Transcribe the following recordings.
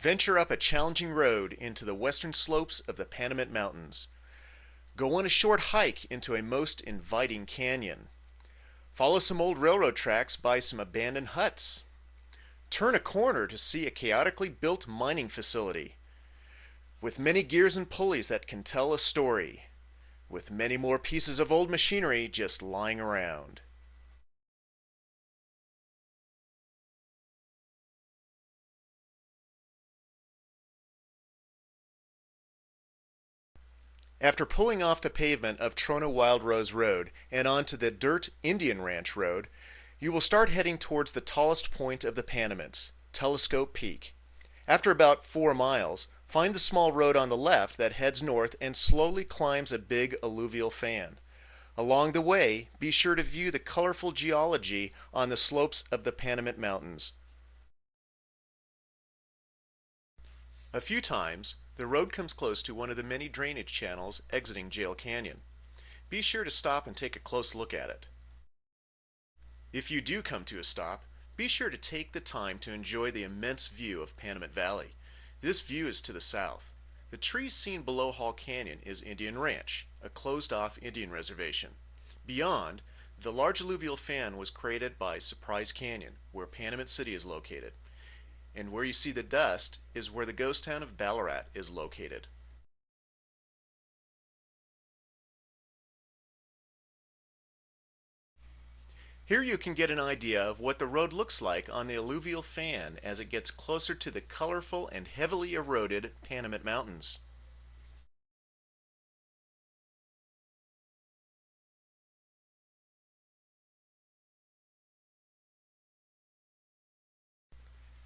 Venture up a challenging road into the western slopes of the Panamint Mountains. Go on a short hike into a most inviting canyon. Follow some old railroad tracks by some abandoned huts. Turn a corner to see a chaotically built mining facility, with many gears and pulleys that can tell a story, with many more pieces of old machinery just lying around. After pulling off the pavement of Trona Wild Rose Road and onto the dirt Indian Ranch Road, you will start heading towards the tallest point of the Panamints, Telescope Peak. After about 4 miles, find the small road on the left that heads north and slowly climbs a big alluvial fan. Along the way, be sure to view the colorful geology on the slopes of the Panamint Mountains. A few times, the road comes close to one of the many drainage channels exiting Jail Canyon. Be sure to stop and take a close look at it. If you do come to a stop, be sure to take the time to enjoy the immense view of Panamint Valley. This view is to the south. The trees seen below Hall Canyon is Indian Ranch, a closed-off Indian reservation. Beyond, the large alluvial fan was created by Surprise Canyon, where Panamint City is located. And where you see the dust is where the ghost town of Ballarat is located. Here you can get an idea of what the road looks like on the alluvial fan as it gets closer to the colorful and heavily eroded Panamint Mountains.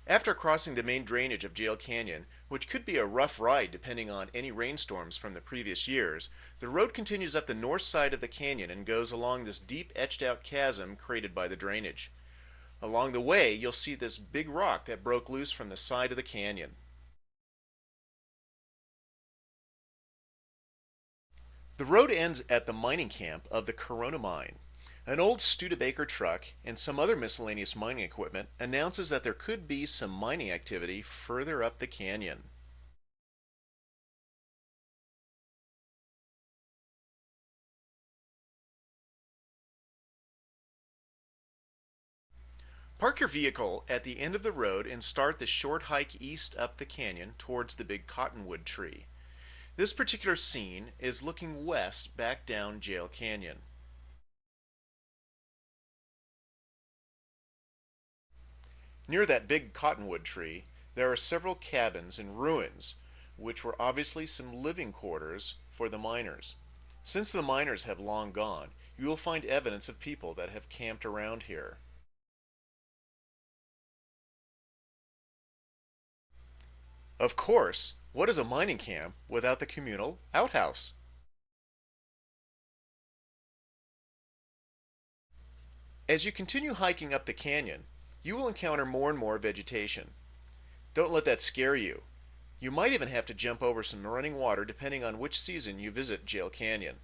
After crossing the main drainage of Jail Canyon, which could be a rough ride depending on any rainstorms from the previous years, the road continues up the north side of the canyon and goes along this deep etched out chasm created by the drainage. Along the way, you'll see this big rock that broke loose from the side of the canyon. The road ends at the mining camp of the Corona Mine. An old Studebaker truck and some other miscellaneous mining equipment announces that there could be some mining activity further up the canyon. Park your vehicle at the end of the road and start the short hike east up the canyon towards the big cottonwood tree. This particular scene is looking west back down Jail Canyon. Near that big cottonwood tree, there are several cabins in ruins, which were obviously some living quarters for the miners. Since the miners have long gone, you will find evidence of people that have camped around here. Of course, what is a mining camp without the communal outhouse? As you continue hiking up the canyon, you will encounter more and more vegetation. Don't let that scare you. You might even have to jump over some running water depending on which season you visit Jail Canyon.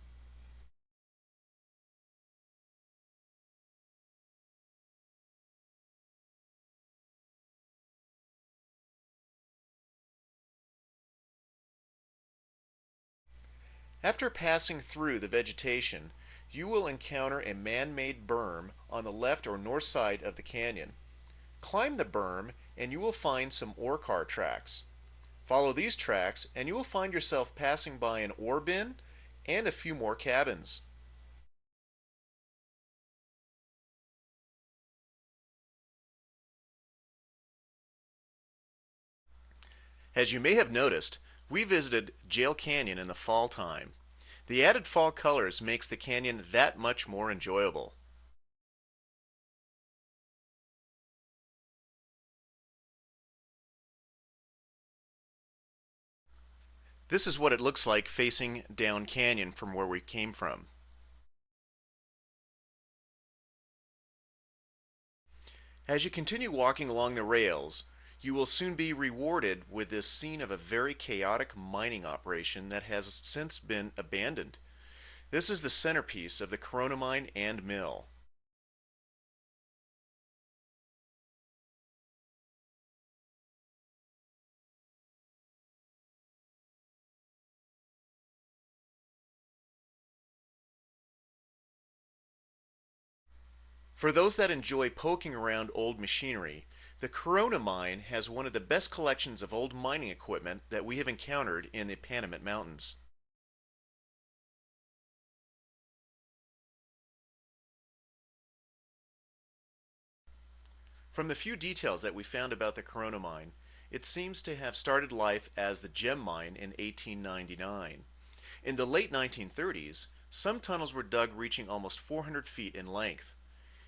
After passing through the vegetation, you will encounter a man-made berm on the left or north side of the canyon. Climb the berm and you will find some ore car tracks. Follow these tracks and you will find yourself passing by an ore bin and a few more cabins. As you may have noticed, we visited Jail Canyon in the fall time. The added fall colors makes the canyon that much more enjoyable. This is what it looks like facing down canyon from where we came from. As you continue walking along the rails, you will soon be rewarded with this scene of a very chaotic mining operation that has since been abandoned. This is the centerpiece of the Corona Mine and Mill. For those that enjoy poking around old machinery, the Corona mine has one of the best collections of old mining equipment that we have encountered in the Panamint Mountains. From the few details that we found about the Corona mine, it seems to have started life as the gem mine in 1899. In the late 1930s, some tunnels were dug reaching almost 400 feet in length.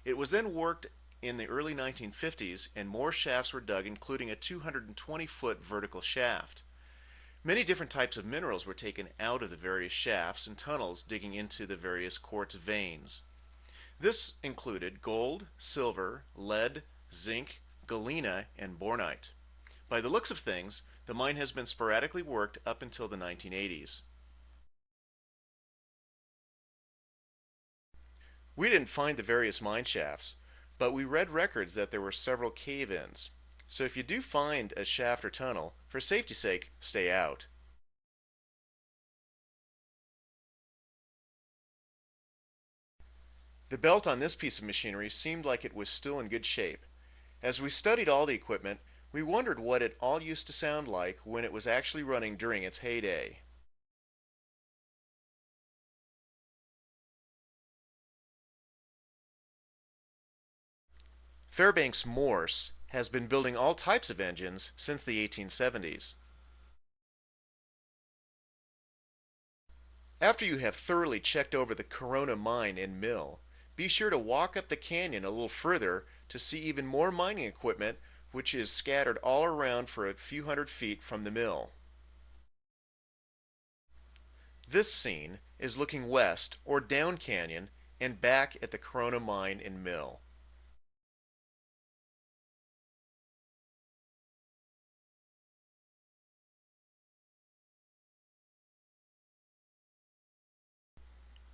It was then worked in the early 1950s and more shafts were dug, including a 220-foot vertical shaft. Many different types of minerals were taken out of the various shafts and tunnels, digging into the various quartz veins. This included gold, silver, lead, zinc, galena, and bornite. By the looks of things, the mine has been sporadically worked up until the 1980s. We didn't find the various mine shafts, but we read records that there were several cave-ins. So if you do find a shaft or tunnel, for safety's sake, stay out. The belt on this piece of machinery seemed like it was still in good shape. As we studied all the equipment, we wondered what it all used to sound like when it was actually running during its heyday. Fairbanks Morse has been building all types of engines since the 1870s. After you have thoroughly checked over the Corona mine and mill, be sure to walk up the canyon a little further to see even more mining equipment, which is scattered all around for a few hundred feet from the mill. This scene is looking west or down canyon and back at the Corona mine and mill.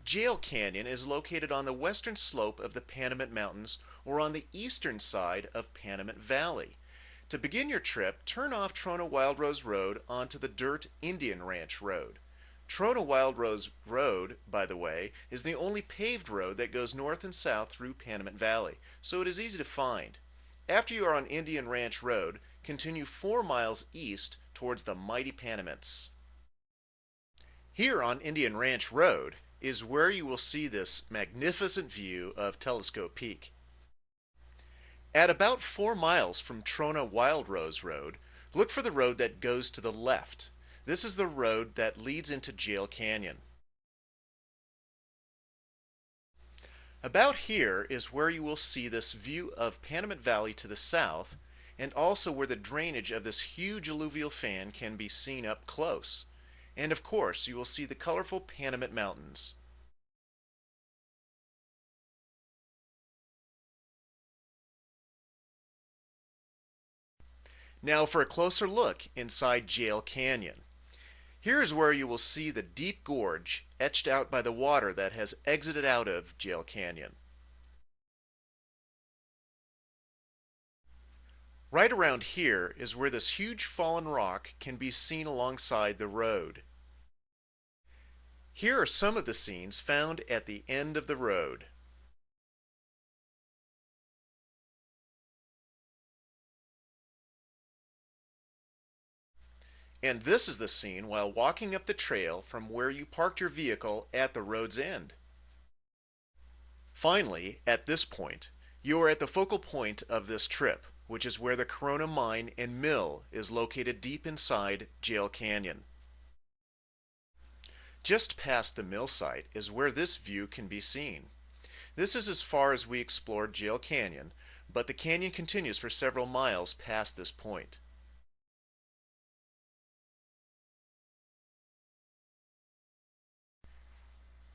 Jail Canyon is located on the western slope of the Panamint Mountains or on the eastern side of Panamint Valley. To begin your trip, turn off Trona Wild Rose Road onto the dirt Indian Ranch Road. Trona Wild Rose Road, by the way, is the only paved road that goes north and south through Panamint Valley, so it is easy to find. After you are on Indian Ranch Road, continue 4 miles east towards the mighty Panamints. Here on Indian Ranch Road is where you will see this magnificent view of Telescope Peak. At about 4 miles from Trona Wild Rose Road, look for the road that goes to the left. This is the road that leads into Jail Canyon. About here is where you will see this view of Panamint Valley to the south, and also where the drainage of this huge alluvial fan can be seen up close. And of course, you will see the colorful Panamint Mountains. Now for a closer look inside Jail Canyon. Here is where you will see the deep gorge etched out by the water that has exited out of Jail Canyon. Right around here is where this huge fallen rock can be seen alongside the road. Here are some of the scenes found at the end of the road. And this is the scene while walking up the trail from where you parked your vehicle at the road's end. Finally, at this point, you are at the focal point of this trip, which is where the Corona mine and mill is located deep inside Jail Canyon. Just past the mill site is where this view can be seen. This is as far as we explored Jail Canyon, but the canyon continues for several miles past this point.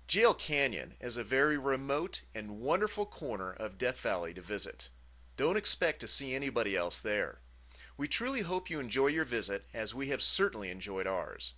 Jail Canyon is a very remote and wonderful corner of Death Valley to visit. Don't expect to see anybody else there. We truly hope you enjoy your visit, as we have certainly enjoyed ours.